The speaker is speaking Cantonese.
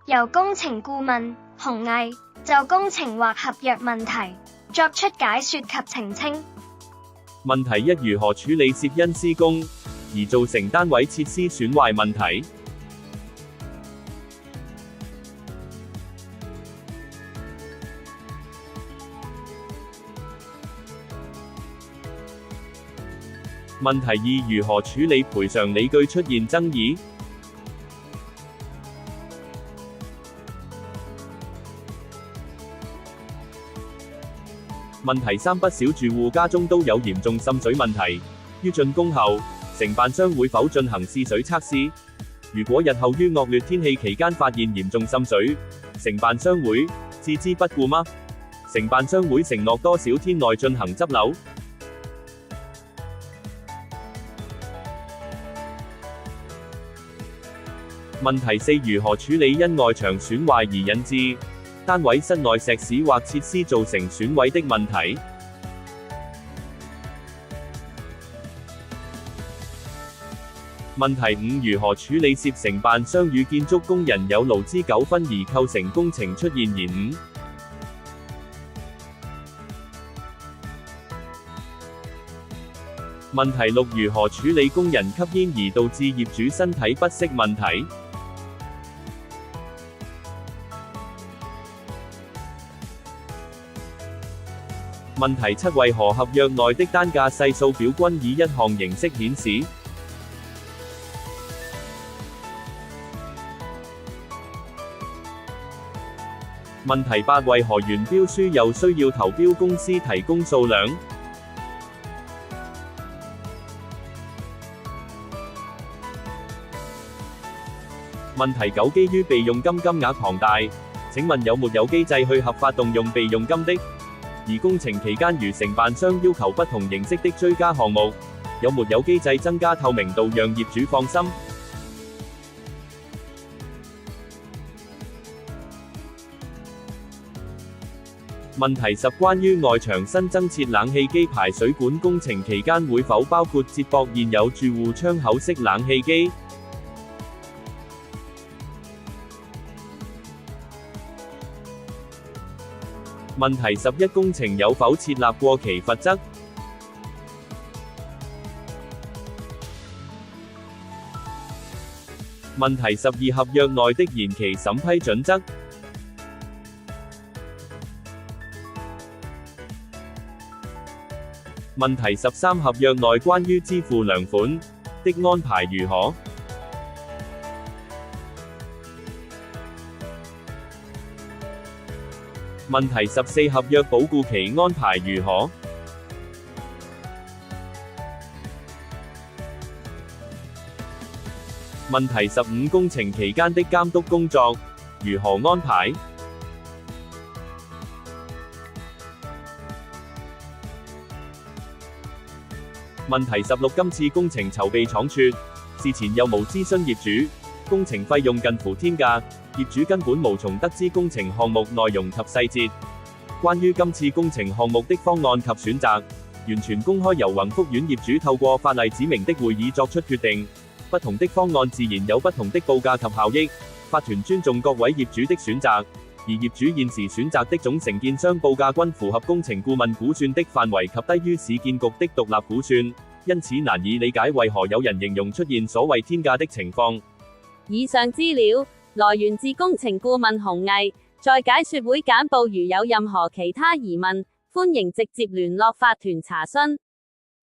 由工程顧問洪毅就工程或合約問題作出解說及澄清。問題一：如何處理涉因施工而造成單位設施損壞問題？問題二：如何處理賠償理據出現爭議？問題三：不少住戶家中都有嚴重滲水問題，於竣工後，承辦商會否進行試水測試？如果日後於惡劣天氣期間發現嚴重滲水，承辦商會置之不顧嗎？承辦商會承諾多少天內進行執漏？問題四：如何處理因外牆損壞而引致單位室內石屎或設施造成損毀的問題？問題五：如何處理涉承辦商與建築工人有勞資糾紛而構成工程出現延誤？問題六：如何處理工人吸煙而導致業主身體不適問題？問題七：為何合約內的單價細數表均以一項形式顯示？問題八：為何原標書又需要投標公司提供數量？問題九：基於備用金金額龐大，請問有沒有機制去合法動用備用金的？而工程期間如承辦商要求不同形式的追加項目，有沒有機制增加透明度讓業主放心？問題十：關於外牆新增設冷氣機排水管工程期間會否包括接駁現有住戶窗口式冷氣機？問題十一：工程有否設立過期罰則？問題十二：合約內的延期審批準則？問題十三：合約內關於支付糧款的安排如何？問題十四：合約保固期安排如何？問題十五：工程期間的監督工作如何安排？問題十六：今次工程籌備倉促，事前又無諮詢業主，工程費用近乎天價，業主根本無從得知工程項目內容及細節。關於今次工程項目的方案及選擇，完全公開由宏福苑業主透過法例指明的會議作出決定。不同的方案自然有不同的報價及效益，法團尊重各位業主的選擇。而業主現時選擇的總承建商報價均符合工程顧問估算的範圍及低於市建局的獨立估算，因此難以理解為何有人形容出現所謂天價的情況。以上資料來源自工程顧問洪毅，在解說會簡報。如有任何其他疑問，歡迎直接聯絡法團查詢。